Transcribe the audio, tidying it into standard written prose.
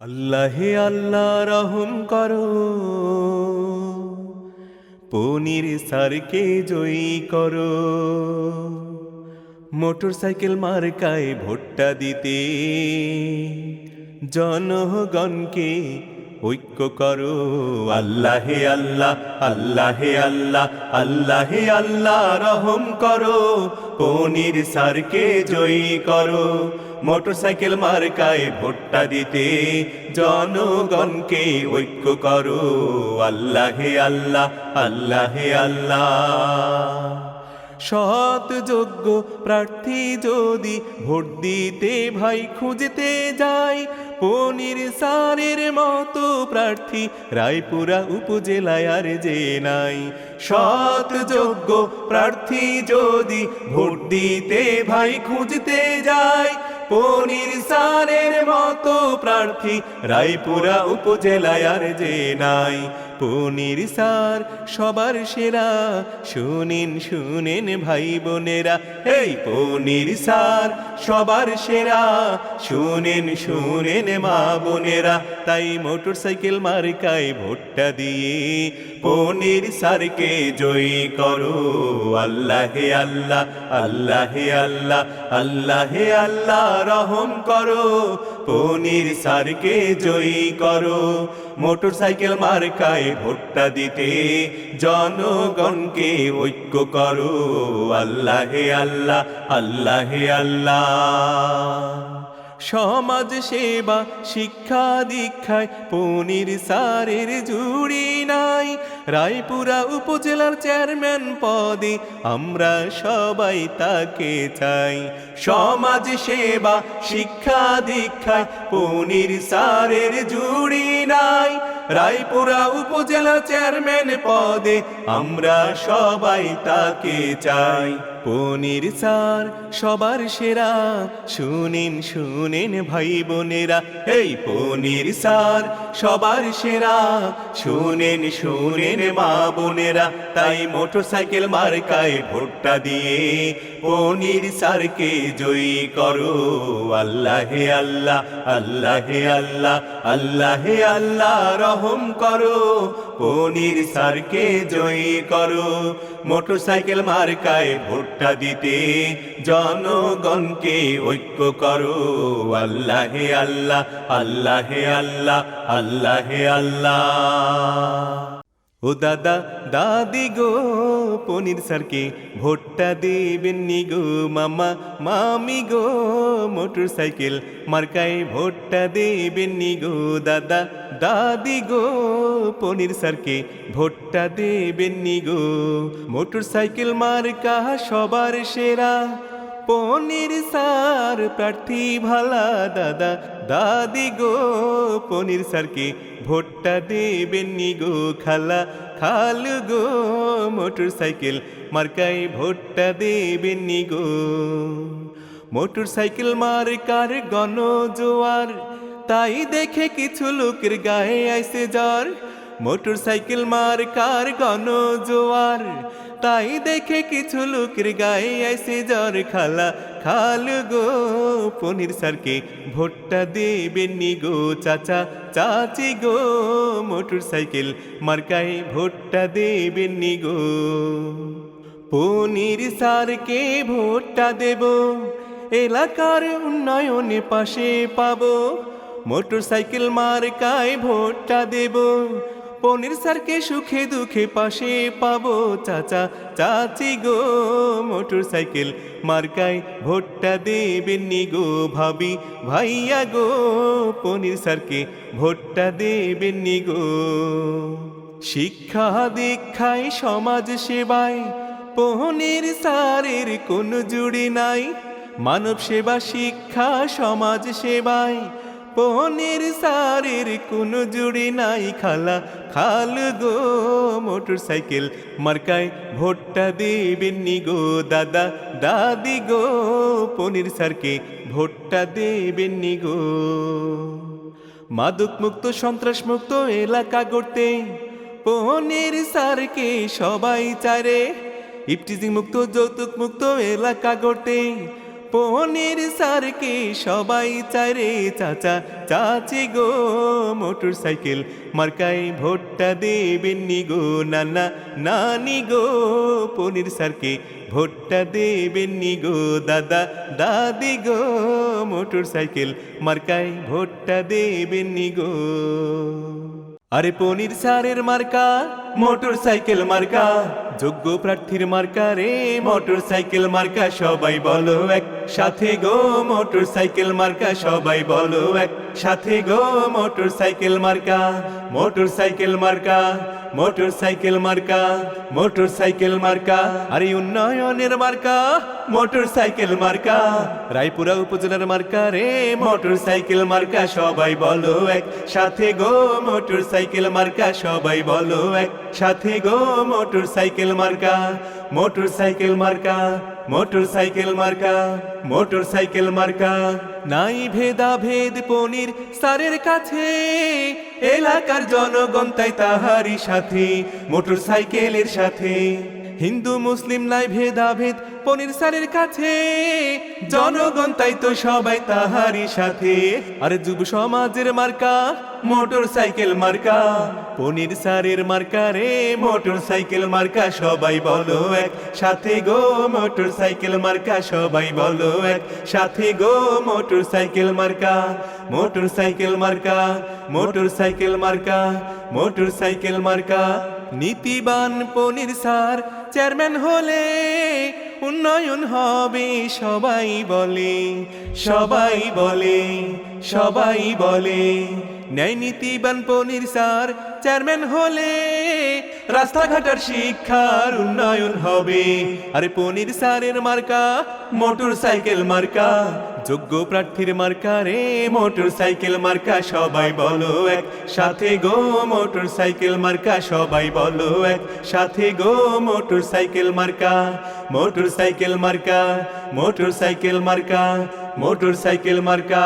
আল্লাহে আল্লাহ রহম করো, পনির সারকে জয়ী করো। মোটর সাইকেল মার্কায় ভোটটা দিতে জনগণকে ঐক্য করো। আল্লাহে আল্লাহ, আল্লাহে আল্লাহ, আল্লাহে আল্লাহ রহম করো, পনির সারকে জয়ী করো। মোটর সাইকেল মার্কায় ভোটটা দিতে জনগণকে ঐক্য করো। আল্লাহে আল্লাহ, আল্লাহে আল্লাহ। সৎ যোগ্য প্রার্থী যদি ভোট দিতে ভাই খুঁজতে যায়, পনির সারের মতো প্রার্থী রায়পুরা উপজেলায় আর যে নাই। সৎ যোগ্য প্রার্থী যদি ভোট দিতে ভাই খুঁজতে যায়, পনির সারের মতো প্রার্থী রায়পুরা উপজেলায় আর যে নাই। পনির সার সবার সেরা, শুনেন শুনেন ভাই বোনেরা, এই পনির সার সবার সেরা, শুনেন শুনেন মা বোনেরা। তাই মোটর সাইকেল মার্কায় ভোটটা দিয়ে পনির সারকে জয়ী করো। আল্লাহে আল্লাহ, আল্লাহে আল্লাহ, আল্লাহে আল্লাহ রহম করো, পনির সারকে জয়ী করো। মোটর সাইকেল মার্কায় ভোটটা দিতে জনগণকে ঐক্য করো। আল্লাহে আল্লাহ, আল্লাহে আল্লাহ। সমাজ সেবা শিক্ষা দীক্ষায় পনির সারের জুড়ি নাই। রায়পুরা উপজেলার চেয়ারম্যান পদে আমরা সবাই তাকে চাই। সমাজ সেবা শিক্ষা দীক্ষায় পনির সারের জুড়ি নাই। রায়পুরা উপজেলা চেয়ারম্যান পদে আমরা সবাই তাকে চাই। পনির সার সবার সেরা, শুনেন শুনেন ভাই বোনেরা, এই পনির সার সবার সেরা, শুনেন শুনেন মা বোনেরা। তাই মোটর সাইকেল মার্কায় ভোটটা দিয়ে পনির সারকে জয়ী করো। আল্লাহে আল্লাহ, আল্লাহে আল্লাহ, আল্লাহে আল্লাহ রহম করো, পনির সারকে জয়ী করো। মোটর সাইকেল মার্কায় ভোটটা দিতে জনগণকে ঐক্য করো। আল্লাহে আল্লাহ, আল্লাহে আল্লাহ, আল্লাহে আল্লাহ। ও দাদা দাদি গো, পনির সারকে ভোটটা দেবেন নি গো। মামা মামি গো, মোটর সাইকেল মার্কায় ভোটটা দেবেন নি গো। দাদা দাদি গো, পনির সারকে ভোটটা দেবেন নি গো। মোটর সাইকেল মার্কা সবার সেরা, পনির সার প্রার্থী ভালা। দাদা দাদি গো, পনির সারকে ভোটটা দেবেন নি গো। খালা খালু গো, মোটর সাইকেল মার্কায় ভোটটা দেবেন নি গো। মোটর সাইকেল মার্কার গণজোয়ার, তাই দেখে কিছু লোকের গায়ে আইছে জ্বর। মোটর সাইকেল মার্কার গণজোয়ার, তাই দেখে কিছু লোকের গায়ে আইছে জ্বর। খালা খালু গো, পনির সারকে ভোটটা দেবেন নি গো। চাচা চাচি গো, মোটর সাইকেল মার্কায় ভোটটা দেবেন নি গো। পনির সারকে ভোটটা দেব, এলাকার উন্নয়নে পাশে পাবো। মোটর সাইকেল মার্কায় ভোটটা দেব, পনির সারকে সুখে দুঃখে পাশে পাবো। চাচা চাচি গো, মোটর সাইকেল মার্কায় ভোটটা দেবেন নি গো। ভাবি ভাইয়া গো, পনির সারকে ভোটটা দেবেন নি গো। শিক্ষা দীক্ষায় সমাজ সেবায় পনির সারের কোনো জুড়ি নাই। মানব সেবা শিক্ষা সমাজ সেবায় পনির সারের কোনো জুড়ি নাই। খালা খালু গো, মোটর সাইকেল মার্কায় ভোটটা দেবেন নি গো। দাদা দাদি গো, পনির সারকে ভোটটা দেবেন নি গো। মাদক মুক্ত সন্ত্রাস মুক্ত এলাকা গড়তে পনির সারকে সবাই চারে। ইফটিজিং মুক্ত যৌতুক মুক্ত এলাকা গড়তে পনির স্যারকে সবাই চায় রে চাচা চাচি গো, মোটর সাইকেল মার্কায় ভোটটা দেবেন নি গো নানা নানি গো, পনির স্যারকে ভোটটা দেবেন নি গো দাদা দাদি গো, মোটর সাইকেল মার্কায় ভোটটা দেবেন নি গো। আরে পনির স্যারের মার্কা মোটর সাইকেল মার্কা, যোগ্য প্রার্থীর মার্কা রে মোটর সাইকেল মার্কা, সবাই বলো এক সাথে গো মোটর সাইকেল মার্কা, সবাই বলো এক সাথে গো মোটর সাইকেল মার্কা, মোটর সাইকেল মার্কা, মোটর সাইকেল মার্কা, মোটর সাইকেল মার্কা, আরে উন্নয়নের মার্কা মোটর সাইকেল মার্কা, রায়পুরা উপজেলার মার্কা রে মোটর সাইকেল মার্কা, সবাই বলো এক সাথে গো মোটর সাইকেল মার্কা, সবাই বলো এক সাথে গো মোটর সাইকেল মার্কা, মোটর সাইকেল মার্কা, মোটর সাইকেল মার্কা, মোটর সাইকেল মার্কা। নাই ভেদা ভেদ পনির স্যারের কাছে, এলাকার জনগণ তাই তাহারই সাথে, মোটর সাইকেলের সাথে। হিন্দু মুসলিম নাই ভেদাভেদ পনির স্যারের কাছে, জনগণ তাই তো সবাই তাহারই সাথে। আরে যুব সমাজের মার্কা মোটর সাইকেল মার্কা, পনির স্যারের মার্কা রে মোটর সাইকেল মার্কা, সবাই বলো এক সাথে গো মোটর সাইকেল মার্কা, সবাই বলো এক সাথে গো মোটর সাইকেল মার্কা, মোটর সাইকেল মার্কা, মোটর সাইকেল মার্কা, মোটর সাইকেল মার্কা। নীতিবান পনির স্যার চেয়ারম্যান হলে উন্নয়ন হবে সবাই বলে, সবাই বলে, সবাই বলে। ন্যায় নীতিবান পনির স্যার চেয়ারম্যান হলে রাস্তাঘাটের শিক্ষার উন্নয়ন হবে। আরে পনির স্যারের মার্কা মোটর সাইকেল মার্কা, যোগ্য প্রার্থীর মার্কা রে মোটর সাইকেল মার্কা, সবাই বলো এক সাথে গো মোটর সাইকেল মার্কা, সবাই বলো এক সাথে গো মোটর সাইকেল মার্কা, মোটর সাইকেল মার্কা, মোটর সাইকেল মার্কা, মোটর সাইকেল মার্কা।